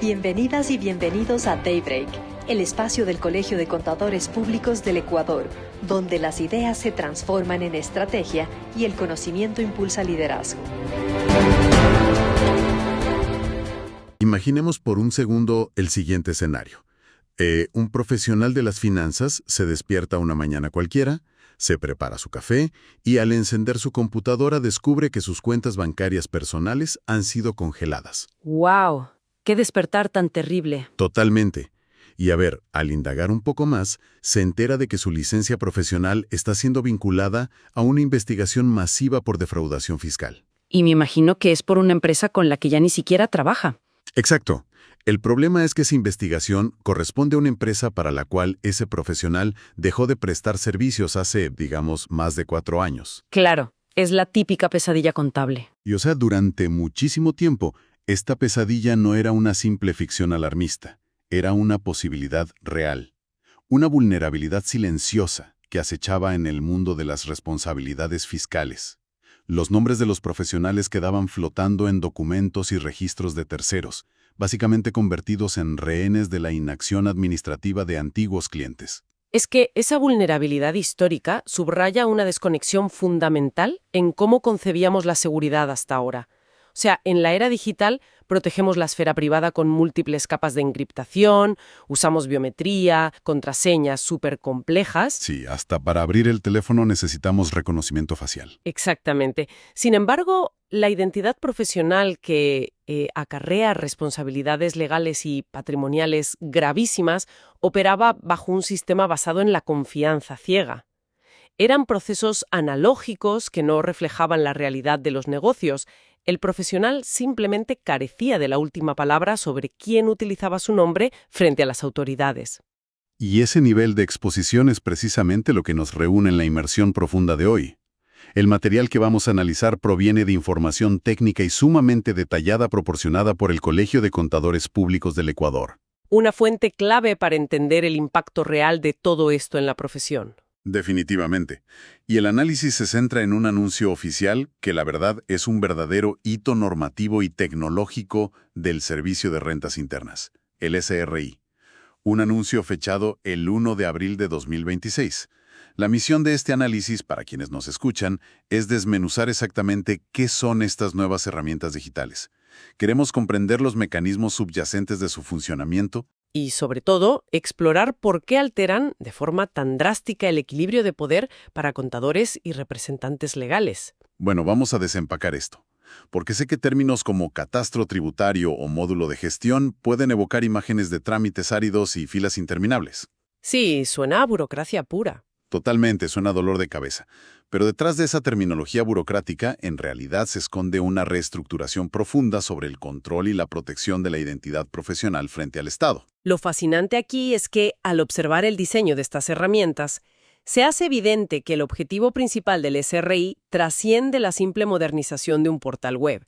Bienvenidas y bienvenidos a Daybreak, el espacio del Colegio de Contadores Públicos del Ecuador, donde las ideas se transforman en estrategia y el conocimiento impulsa liderazgo. Imaginemos por un segundo el siguiente escenario. Un profesional de las finanzas se despierta una mañana cualquiera, se prepara su café y al encender su computadora descubre que sus cuentas bancarias personales han sido congeladas. ¡Wow! ¡Qué despertar tan terrible! Totalmente. Y a ver, al indagar un poco más, se entera de que su licencia profesional está siendo vinculada a una investigación masiva por defraudación fiscal. Y me imagino que es por una empresa con la que ya ni siquiera trabaja. Exacto. El problema es que esa investigación corresponde a una empresa para la cual ese profesional dejó de prestar servicios hace, digamos, más de 4 años. Claro, es la típica pesadilla contable. Y o sea, durante muchísimo tiempo, esta pesadilla no era una simple ficción alarmista, era una posibilidad real, una vulnerabilidad silenciosa que acechaba en el mundo de las responsabilidades fiscales. Los nombres de los profesionales quedaban flotando en documentos y registros de terceros, básicamente convertidos en rehenes de la inacción administrativa de antiguos clientes. Es que esa vulnerabilidad histórica subraya una desconexión fundamental en cómo concebíamos la seguridad hasta ahora. O sea, en la era digital protegemos la esfera privada con múltiples capas de encriptación, usamos biometría, contraseñas súper complejas. Sí, hasta para abrir el teléfono necesitamos reconocimiento facial. Exactamente. Sin embargo, la identidad profesional que acarrea responsabilidades legales y patrimoniales gravísimas operaba bajo un sistema basado en la confianza ciega. Eran procesos analógicos que no reflejaban la realidad de los negocios. El profesional simplemente carecía de la última palabra sobre quién utilizaba su nombre frente a las autoridades. Y ese nivel de exposición es precisamente lo que nos reúne en la inmersión profunda de hoy. El material que vamos a analizar proviene de información técnica y sumamente detallada proporcionada por el Colegio de Contadores Públicos del Ecuador. Una fuente clave para entender el impacto real de todo esto en la profesión. Definitivamente. Y el análisis se centra en un anuncio oficial que la verdad es un verdadero hito normativo y tecnológico del Servicio de Rentas Internas, el SRI. Un anuncio fechado el 1 de abril de 2026. La misión de este análisis, para quienes nos escuchan, es desmenuzar exactamente qué son estas nuevas herramientas digitales. Queremos comprender los mecanismos subyacentes de su funcionamiento, y, sobre todo, explorar por qué alteran de forma tan drástica el equilibrio de poder para contadores y representantes legales. Bueno, vamos a desempacar esto, porque sé que términos como catastro tributario o módulo de gestión pueden evocar imágenes de trámites áridos y filas interminables. Sí, suena a burocracia pura. Totalmente, suena dolor de cabeza. Pero detrás de esa terminología burocrática, en realidad se esconde una reestructuración profunda sobre el control y la protección de la identidad profesional frente al Estado. Lo fascinante aquí es que, al observar el diseño de estas herramientas, se hace evidente que el objetivo principal del SRI trasciende la simple modernización de un portal web.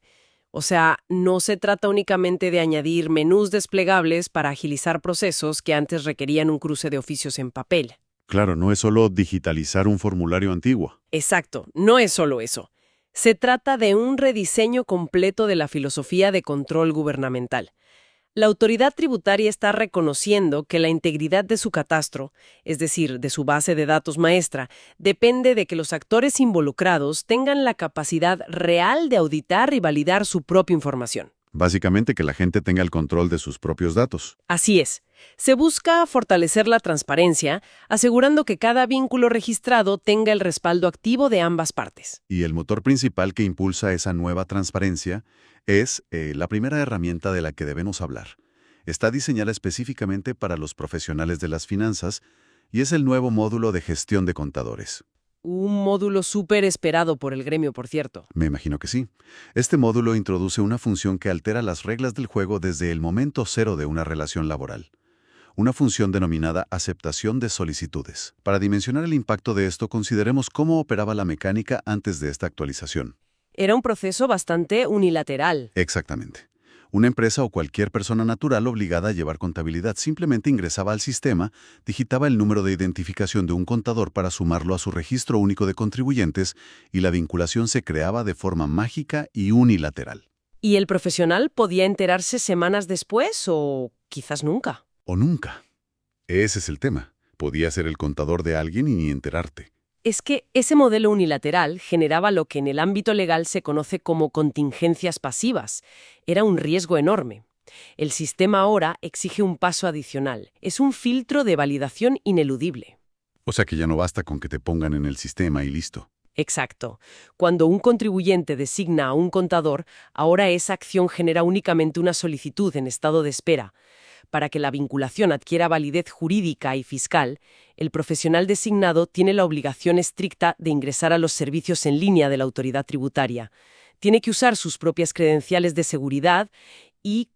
O sea, no se trata únicamente de añadir menús desplegables para agilizar procesos que antes requerían un cruce de oficios en papel. Claro, no es solo digitalizar un formulario antiguo. Exacto, no es solo eso. Se trata de un rediseño completo de la filosofía de control gubernamental. La autoridad tributaria está reconociendo que la integridad de su catastro, es decir, de su base de datos maestra, depende de que los actores involucrados tengan la capacidad real de auditar y validar su propia información. Básicamente que la gente tenga el control de sus propios datos. Así es. Se busca fortalecer la transparencia, asegurando que cada vínculo registrado tenga el respaldo activo de ambas partes. Y el motor principal que impulsa esa nueva transparencia es la primera herramienta de la que debemos hablar. Está diseñada específicamente para los profesionales de las finanzas y es el nuevo módulo de gestión de contadores. Un módulo súper esperado por el gremio, por cierto. Me imagino que sí. Este módulo introduce una función que altera las reglas del juego desde el momento cero de una relación laboral. Una función denominada aceptación de solicitudes. Para dimensionar el impacto de esto, consideremos cómo operaba la mecánica antes de esta actualización. Era un proceso bastante unilateral. Exactamente. Una empresa o cualquier persona natural obligada a llevar contabilidad simplemente ingresaba al sistema, digitaba el número de identificación de un contador para sumarlo a su registro único de contribuyentes y la vinculación se creaba de forma mágica y unilateral. ¿Y el profesional podía enterarse semanas después o quizás nunca? O nunca. Ese es el tema. Podía ser el contador de alguien y ni enterarte. Es que ese modelo unilateral generaba lo que en el ámbito legal se conoce como contingencias pasivas. Era un riesgo enorme. El sistema ahora exige un paso adicional. Es un filtro de validación ineludible. O sea que ya no basta con que te pongan en el sistema y listo. Exacto. Cuando un contribuyente designa a un contador, ahora esa acción genera únicamente una solicitud en estado de espera. Para que la vinculación adquiera validez jurídica y fiscal, el profesional designado tiene la obligación estricta de ingresar a los servicios en línea de la autoridad tributaria. Tiene que usar sus propias credenciales de seguridad y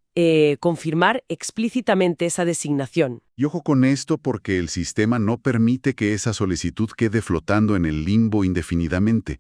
confirmar explícitamente esa designación. Y ojo con esto porque el sistema no permite que esa solicitud quede flotando en el limbo indefinidamente.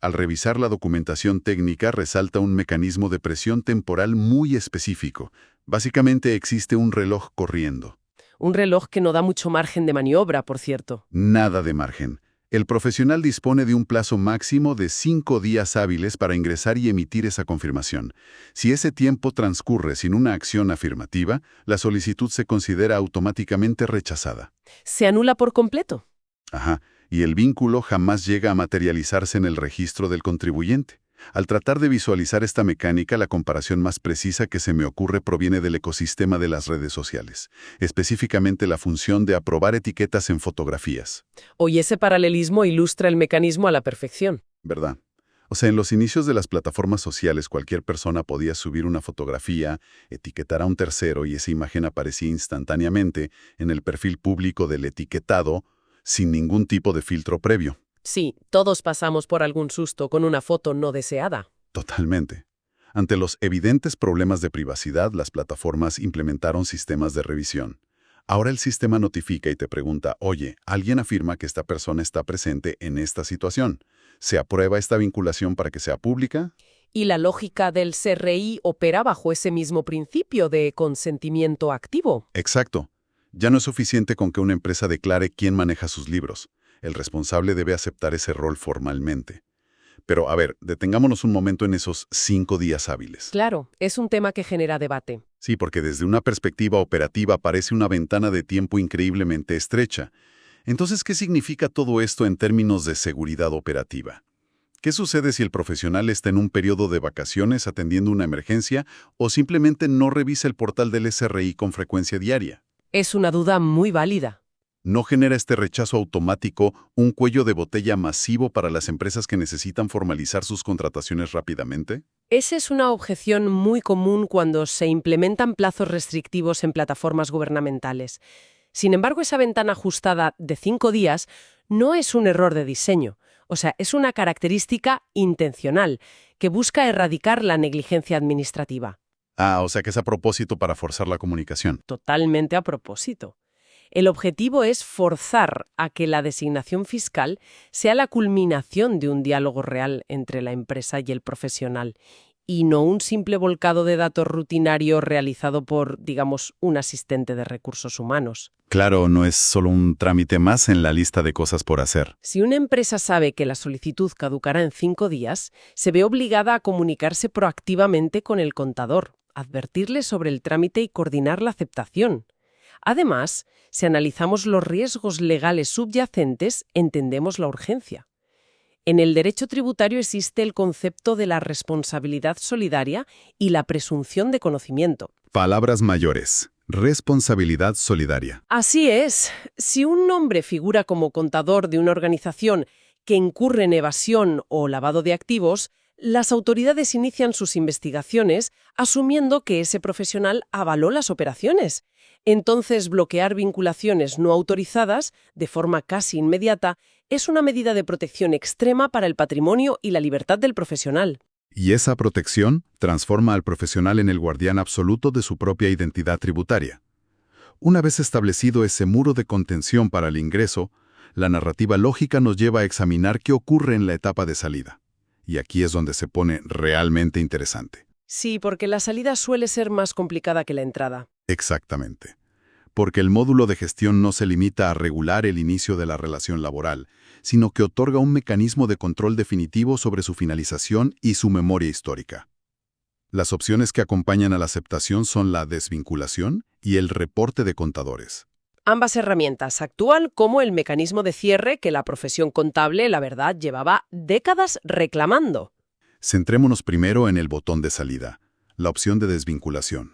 Al revisar la documentación técnica resalta un mecanismo de presión temporal muy específico. Básicamente existe un reloj corriendo. Un reloj que no da mucho margen de maniobra, por cierto. Nada de margen. El profesional dispone de un plazo máximo de 5 días hábiles para ingresar y emitir esa confirmación. Si ese tiempo transcurre sin una acción afirmativa, la solicitud se considera automáticamente rechazada. ¿Se anula por completo? Ajá, y el vínculo jamás llega a materializarse en el registro del contribuyente. Al tratar de visualizar esta mecánica, la comparación más precisa que se me ocurre proviene del ecosistema de las redes sociales, específicamente la función de aprobar etiquetas en fotografías. Hoy ese paralelismo ilustra el mecanismo a la perfección. ¿Verdad? O sea, en los inicios de las plataformas sociales, cualquier persona podía subir una fotografía, etiquetar a un tercero y esa imagen aparecía instantáneamente en el perfil público del etiquetado sin ningún tipo de filtro previo. Sí, todos pasamos por algún susto con una foto no deseada. Totalmente. Ante los evidentes problemas de privacidad, las plataformas implementaron sistemas de revisión. Ahora el sistema notifica y te pregunta, oye, alguien afirma que esta persona está presente en esta situación. ¿Se aprueba esta vinculación para que sea pública? Y la lógica del CRI opera bajo ese mismo principio de consentimiento activo. Exacto. Ya no es suficiente con que una empresa declare quién maneja sus libros. El responsable debe aceptar ese rol formalmente. Pero, a ver, detengámonos un momento en esos 5 días hábiles. Claro, es un tema que genera debate. Sí, porque desde una perspectiva operativa parece una ventana de tiempo increíblemente estrecha. Entonces, ¿qué significa todo esto en términos de seguridad operativa? ¿Qué sucede si el profesional está en un periodo de vacaciones atendiendo una emergencia o simplemente no revisa el portal del SRI con frecuencia diaria? Es una duda muy válida. ¿No genera este rechazo automático un cuello de botella masivo para las empresas que necesitan formalizar sus contrataciones rápidamente? Esa es una objeción muy común cuando se implementan plazos restrictivos en plataformas gubernamentales. Sin embargo, esa ventana ajustada de 5 días no es un error de diseño. O sea, es una característica intencional que busca erradicar la negligencia administrativa. Ah, o sea que es a propósito para forzar la comunicación. Totalmente a propósito. El objetivo es forzar a que la designación fiscal sea la culminación de un diálogo real entre la empresa y el profesional, y no un simple volcado de datos rutinario realizado por, digamos, un asistente de recursos humanos. Claro, no es solo un trámite más en la lista de cosas por hacer. Si una empresa sabe que la solicitud caducará en 5 días, se ve obligada a comunicarse proactivamente con el contador, advertirle sobre el trámite y coordinar la aceptación. Además, si analizamos los riesgos legales subyacentes, entendemos la urgencia. En el derecho tributario existe el concepto de la responsabilidad solidaria y la presunción de conocimiento. Palabras mayores. Responsabilidad solidaria. Así es. Si un nombre figura como contador de una organización que incurre en evasión o lavado de activos, las autoridades inician sus investigaciones asumiendo que ese profesional avaló las operaciones. Entonces, bloquear vinculaciones no autorizadas, de forma casi inmediata, es una medida de protección extrema para el patrimonio y la libertad del profesional. Y esa protección transforma al profesional en el guardián absoluto de su propia identidad tributaria. Una vez establecido ese muro de contención para el ingreso, la narrativa lógica nos lleva a examinar qué ocurre en la etapa de salida. Y aquí es donde se pone realmente interesante. Sí, porque la salida suele ser más complicada que la entrada. Exactamente. Porque el módulo de gestión no se limita a regular el inicio de la relación laboral, sino que otorga un mecanismo de control definitivo sobre su finalización y su memoria histórica. Las opciones que acompañan a la aceptación son la desvinculación y el reporte de contadores. Ambas herramientas actúan como el mecanismo de cierre que la profesión contable, la verdad, llevaba décadas reclamando. Centrémonos primero en el botón de salida, la opción de desvinculación.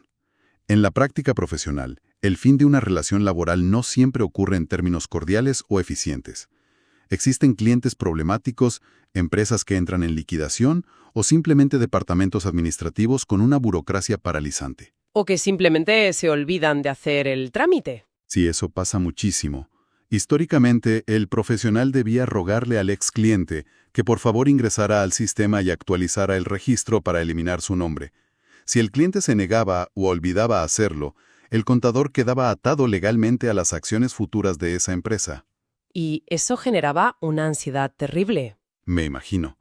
En la práctica profesional, el fin de una relación laboral no siempre ocurre en términos cordiales o eficientes. Existen clientes problemáticos, empresas que entran en liquidación o simplemente departamentos administrativos con una burocracia paralizante. O que simplemente se olvidan de hacer el trámite. Sí, eso pasa muchísimo. Históricamente, el profesional debía rogarle al ex cliente que por favor ingresara al sistema y actualizara el registro para eliminar su nombre. Si el cliente se negaba o olvidaba hacerlo, el contador quedaba atado legalmente a las acciones futuras de esa empresa. Y eso generaba una ansiedad terrible. Me imagino.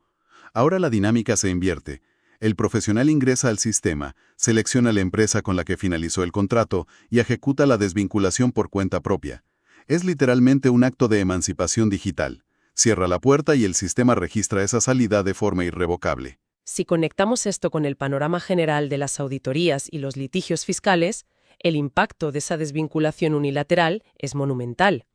Ahora la dinámica se invierte. El profesional ingresa al sistema, selecciona la empresa con la que finalizó el contrato y ejecuta la desvinculación por cuenta propia. Es literalmente un acto de emancipación digital. Cierra la puerta y el sistema registra esa salida de forma irrevocable. Si conectamos esto con el panorama general de las auditorías y los litigios fiscales, el impacto de esa desvinculación unilateral es monumental.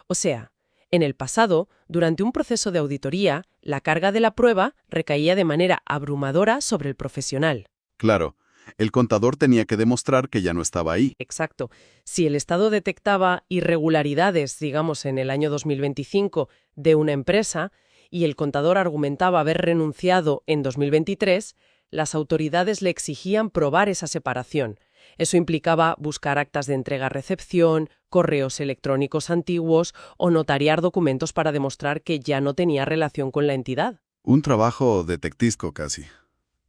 O sea, en el pasado, durante un proceso de auditoría, la carga de la prueba recaía de manera abrumadora sobre el profesional. Claro, el contador tenía que demostrar que ya no estaba ahí. Exacto. Si el Estado detectaba irregularidades, digamos en el año 2025, de una empresa, y el contador argumentaba haber renunciado en 2023, las autoridades le exigían probar esa separación. Eso implicaba buscar actas de entrega-recepción, correos electrónicos antiguos o notariar documentos para demostrar que ya no tenía relación con la entidad. Un trabajo detectivesco casi.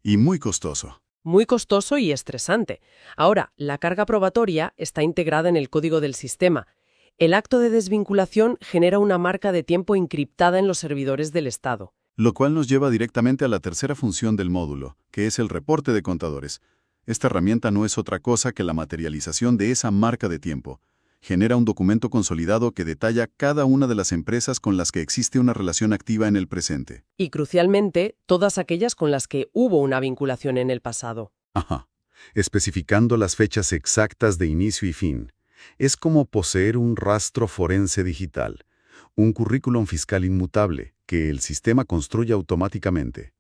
Y muy costoso. Muy costoso y estresante. Ahora, la carga probatoria está integrada en el código del sistema. El acto de desvinculación genera una marca de tiempo encriptada en los servidores del Estado. Lo cual nos lleva directamente a la tercera función del módulo, que es el reporte de contadores. Esta herramienta no es otra cosa que la materialización de esa marca de tiempo. Genera un documento consolidado que detalla cada una de las empresas con las que existe una relación activa en el presente. Y crucialmente, todas aquellas con las que hubo una vinculación en el pasado. Ajá. Especificando las fechas exactas de inicio y fin. Es como poseer un rastro forense digital, un currículum fiscal inmutable que el sistema construye automáticamente.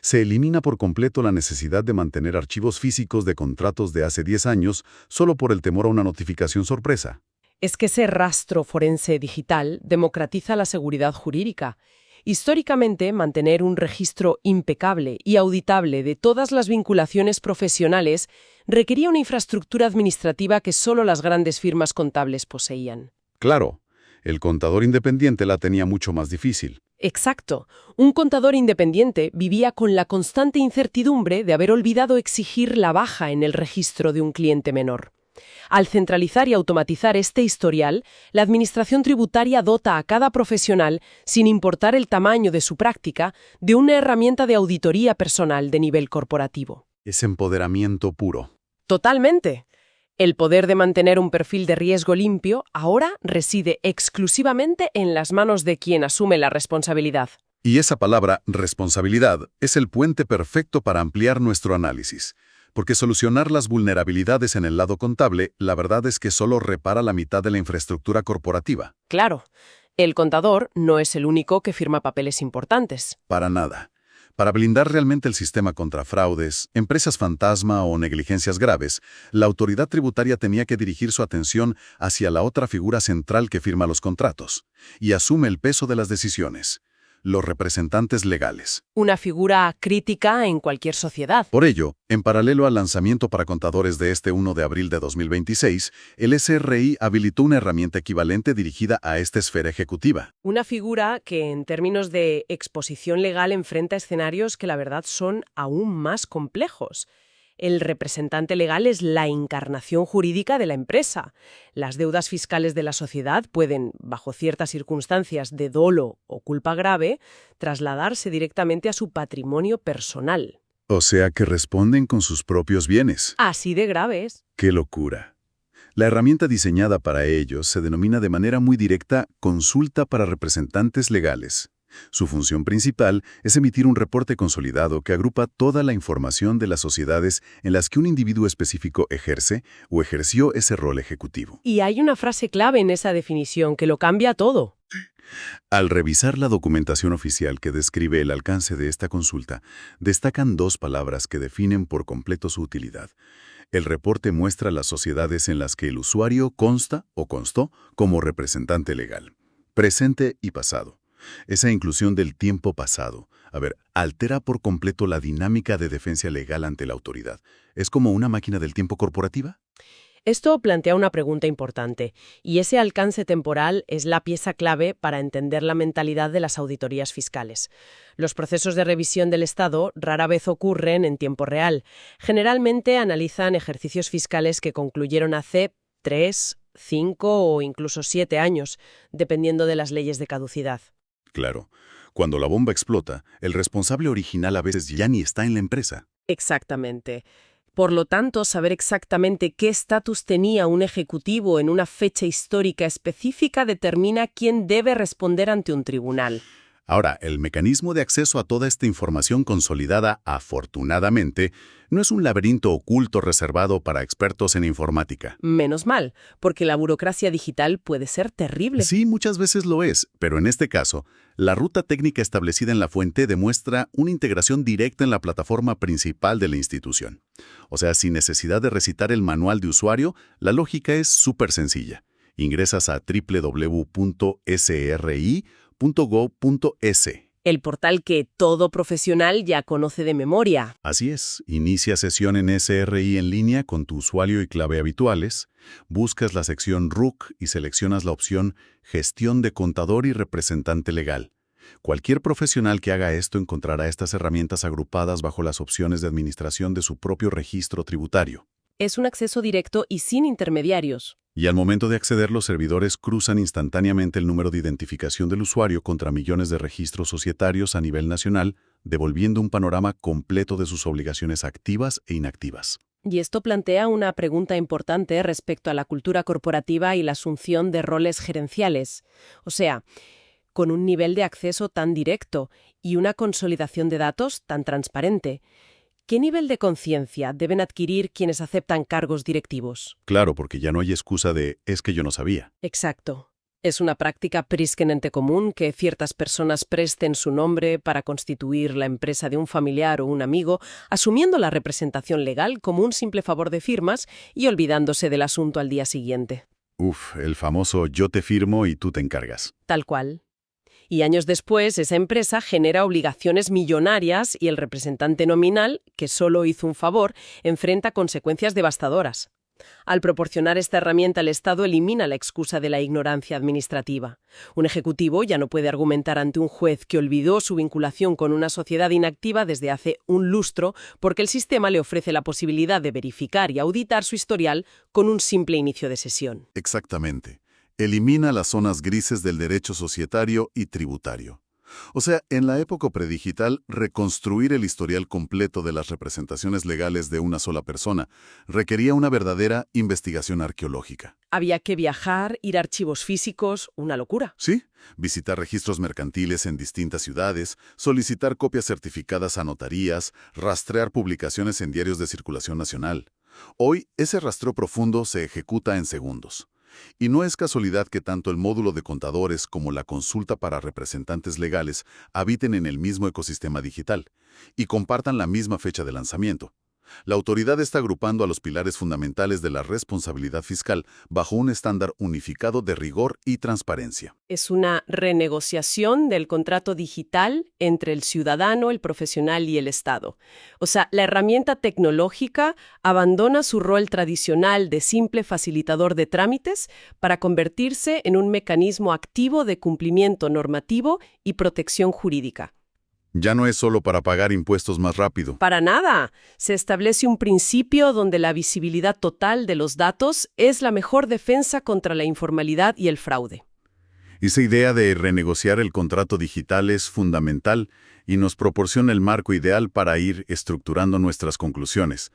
Se elimina por completo la necesidad de mantener archivos físicos de contratos de hace 10 años solo por el temor a una notificación sorpresa. Es que ese rastro forense digital democratiza la seguridad jurídica. Históricamente, mantener un registro impecable y auditable de todas las vinculaciones profesionales requería una infraestructura administrativa que solo las grandes firmas contables poseían. Claro, el contador independiente la tenía mucho más difícil. Exacto. Un contador independiente vivía con la constante incertidumbre de haber olvidado exigir la baja en el registro de un cliente menor. Al centralizar y automatizar este historial, la Administración tributaria dota a cada profesional, sin importar el tamaño de su práctica, de una herramienta de auditoría personal de nivel corporativo. Es empoderamiento puro. Totalmente. El poder de mantener un perfil de riesgo limpio ahora reside exclusivamente en las manos de quien asume la responsabilidad. Y esa palabra, responsabilidad, es el puente perfecto para ampliar nuestro análisis. Porque solucionar las vulnerabilidades en el lado contable, la verdad es que solo repara la mitad de la infraestructura corporativa. Claro, el contador no es el único que firma papeles importantes. Para nada. Para blindar realmente el sistema contra fraudes, empresas fantasma o negligencias graves, la autoridad tributaria tenía que dirigir su atención hacia la otra figura central que firma los contratos y asume el peso de las decisiones: los representantes legales. Una figura crítica en cualquier sociedad. Por ello, en paralelo al lanzamiento para contadores de este 1 de abril de 2026, el SRI habilitó una herramienta equivalente dirigida a esta esfera ejecutiva. Una figura que, en términos de exposición legal, enfrenta escenarios que la verdad son aún más complejos. El representante legal es la encarnación jurídica de la empresa. Las deudas fiscales de la sociedad pueden, bajo ciertas circunstancias de dolo o culpa grave, trasladarse directamente a su patrimonio personal. O sea que responden con sus propios bienes. Así de graves. ¡Qué locura! La herramienta diseñada para ellos se denomina de manera muy directa Consulta para Representantes Legales. Su función principal es emitir un reporte consolidado que agrupa toda la información de las sociedades en las que un individuo específico ejerce o ejerció ese rol ejecutivo. Y hay una frase clave en esa definición que lo cambia todo. Al revisar la documentación oficial que describe el alcance de esta consulta, destacan dos palabras que definen por completo su utilidad. El reporte muestra las sociedades en las que el usuario consta o constó como representante legal, presente y pasado. Esa inclusión del tiempo pasado, altera por completo la dinámica de defensa legal ante la autoridad. ¿Es como una máquina del tiempo corporativa? Esto plantea una pregunta importante, y ese alcance temporal es la pieza clave para entender la mentalidad de las auditorías fiscales. Los procesos de revisión del Estado rara vez ocurren en tiempo real. Generalmente analizan ejercicios fiscales que concluyeron hace 3, 5 o incluso 7 años, dependiendo de las leyes de caducidad. Claro. Cuando la bomba explota, el responsable original a veces ya ni está en la empresa. Exactamente. Por lo tanto, saber exactamente qué estatus tenía un ejecutivo en una fecha histórica específica determina quién debe responder ante un tribunal. Ahora, el mecanismo de acceso a toda esta información consolidada, afortunadamente, no es un laberinto oculto reservado para expertos en informática. Menos mal, porque la burocracia digital puede ser terrible. Sí, muchas veces lo es, pero en este caso, la ruta técnica establecida en la fuente demuestra una integración directa en la plataforma principal de la institución. O sea, sin necesidad de recitar el manual de usuario, la lógica es súper sencilla. Ingresas a www.sri.gov.es. El portal que todo profesional ya conoce de memoria. Así es, inicia sesión en SRI en línea con tu usuario y clave habituales, buscas la sección RUC y seleccionas la opción Gestión de contador y representante legal. Cualquier profesional que haga esto encontrará estas herramientas agrupadas bajo las opciones de administración de su propio registro tributario. Es un acceso directo y sin intermediarios. Y al momento de acceder, los servidores cruzan instantáneamente el número de identificación del usuario contra millones de registros societarios a nivel nacional, devolviendo un panorama completo de sus obligaciones activas e inactivas. Y esto plantea una pregunta importante respecto a la cultura corporativa y la asunción de roles gerenciales. O sea, con un nivel de acceso tan directo y una consolidación de datos tan transparente, ¿qué nivel de conciencia deben adquirir quienes aceptan cargos directivos? Claro, porque ya no hay excusa de «es que yo no sabía». Exacto. Es una práctica prisquenente común que ciertas personas presten su nombre para constituir la empresa de un familiar o un amigo, asumiendo la representación legal como un simple favor de firmas y olvidándose del asunto al día siguiente. El famoso «yo te firmo y tú te encargas». Tal cual. Y años después, esa empresa genera obligaciones millonarias y el representante nominal, que solo hizo un favor, enfrenta consecuencias devastadoras. Al proporcionar esta herramienta, el Estado elimina la excusa de la ignorancia administrativa. Un ejecutivo ya no puede argumentar ante un juez que olvidó su vinculación con una sociedad inactiva desde hace un lustro porque el sistema le ofrece la posibilidad de verificar y auditar su historial con un simple inicio de sesión. Exactamente. Elimina las zonas grises del derecho societario y tributario. O sea, en la época predigital, reconstruir el historial completo de las representaciones legales de una sola persona requería una verdadera investigación arqueológica. Había que viajar, ir a archivos físicos, una locura. Sí, visitar registros mercantiles en distintas ciudades, solicitar copias certificadas a notarías, rastrear publicaciones en diarios de circulación nacional. Hoy, ese rastreo profundo se ejecuta en segundos. Y no es casualidad que tanto el módulo de contadores como la consulta para representantes legales habiten en el mismo ecosistema digital y compartan la misma fecha de lanzamiento. La autoridad está agrupando a los pilares fundamentales de la responsabilidad fiscal bajo un estándar unificado de rigor y transparencia. Es una renegociación del contrato digital entre el ciudadano, el profesional y el Estado. O sea, la herramienta tecnológica abandona su rol tradicional de simple facilitador de trámites para convertirse en un mecanismo activo de cumplimiento normativo y protección jurídica. Ya no es solo para pagar impuestos más rápido. Para nada. Se establece un principio donde la visibilidad total de los datos es la mejor defensa contra la informalidad y el fraude. Esa idea de renegociar el contrato digital es fundamental y nos proporciona el marco ideal para ir estructurando nuestras conclusiones.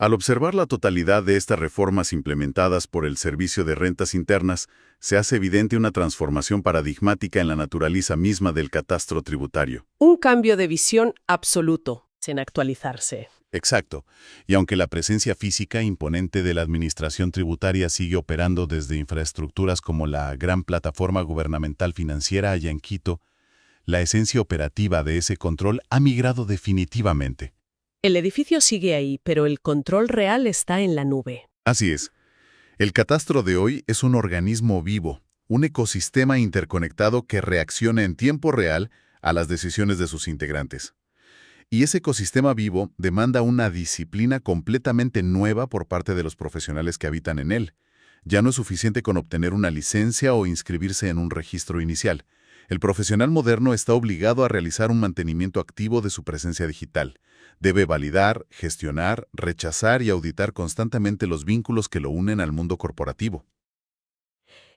Al observar la totalidad de estas reformas implementadas por el Servicio de Rentas Internas, se hace evidente una transformación paradigmática en la naturaleza misma del catastro tributario. Un cambio de visión absoluto, sin actualizarse. Exacto. Y aunque la presencia física imponente de la administración tributaria sigue operando desde infraestructuras como la gran plataforma gubernamental financiera allá en Quito, la esencia operativa de ese control ha migrado definitivamente. El edificio sigue ahí, pero el control real está en la nube. Así es. El catastro de hoy es un organismo vivo, un ecosistema interconectado que reacciona en tiempo real a las decisiones de sus integrantes. Y ese ecosistema vivo demanda una disciplina completamente nueva por parte de los profesionales que habitan en él. Ya no es suficiente con obtener una licencia o inscribirse en un registro inicial. El profesional moderno está obligado a realizar un mantenimiento activo de su presencia digital. Debe validar, gestionar, rechazar y auditar constantemente los vínculos que lo unen al mundo corporativo.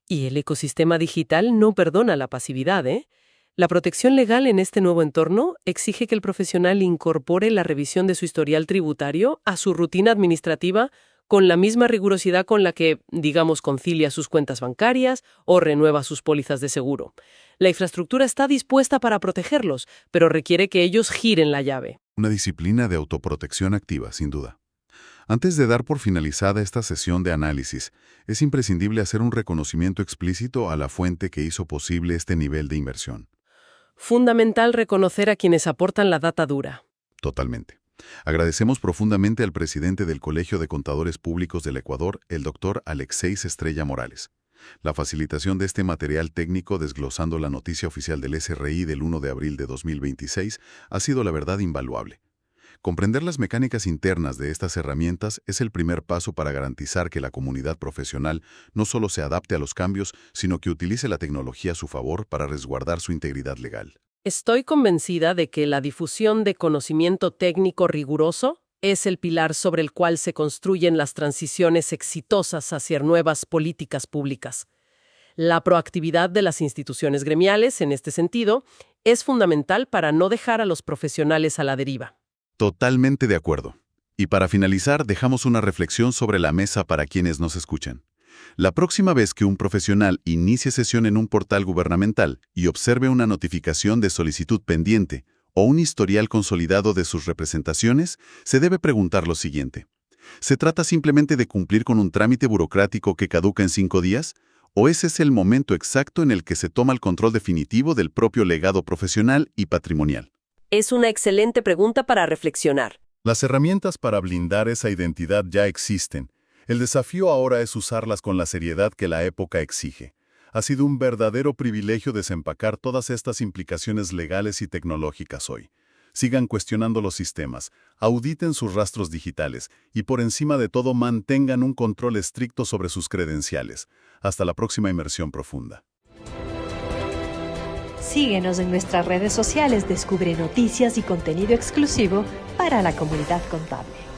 Y el ecosistema digital no perdona la pasividad, ¿eh? La protección legal en este nuevo entorno exige que el profesional incorpore la revisión de su historial tributario a su rutina administrativa con la misma rigurosidad con la que, digamos, concilia sus cuentas bancarias o renueva sus pólizas de seguro. La infraestructura está dispuesta para protegerlos, pero requiere que ellos giren la llave. Una disciplina de autoprotección activa, sin duda. Antes de dar por finalizada esta sesión de análisis, es imprescindible hacer un reconocimiento explícito a la fuente que hizo posible este nivel de inversión. Fundamental reconocer a quienes aportan la data dura. Totalmente. Agradecemos profundamente al presidente del Colegio de Contadores Públicos del Ecuador, el Dr. Alexeis Estrella Morales. La facilitación de este material técnico desglosando la noticia oficial del SRI del 1 de abril de 2026 ha sido la verdad invaluable. Comprender las mecánicas internas de estas herramientas es el primer paso para garantizar que la comunidad profesional no solo se adapte a los cambios, sino que utilice la tecnología a su favor para resguardar su integridad legal. Estoy convencida de que la difusión de conocimiento técnico riguroso es el pilar sobre el cual se construyen las transiciones exitosas hacia nuevas políticas públicas. La proactividad de las instituciones gremiales, en este sentido, es fundamental para no dejar a los profesionales a la deriva. Totalmente de acuerdo. Y para finalizar, dejamos una reflexión sobre la mesa para quienes nos escuchan. La próxima vez que un profesional inicie sesión en un portal gubernamental y observe una notificación de solicitud pendiente o un historial consolidado de sus representaciones, se debe preguntar lo siguiente. ¿Se trata simplemente de cumplir con un trámite burocrático que caduca en 5 días? ¿O ese es el momento exacto en el que se toma el control definitivo del propio legado profesional y patrimonial? Es una excelente pregunta para reflexionar. Las herramientas para blindar esa identidad ya existen. El desafío ahora es usarlas con la seriedad que la época exige. Ha sido un verdadero privilegio desempacar todas estas implicaciones legales y tecnológicas hoy. Sigan cuestionando los sistemas, auditen sus rastros digitales y por encima de todo mantengan un control estricto sobre sus credenciales. Hasta la próxima inmersión profunda. Síguenos en nuestras redes sociales, descubre noticias y contenido exclusivo para la comunidad contable.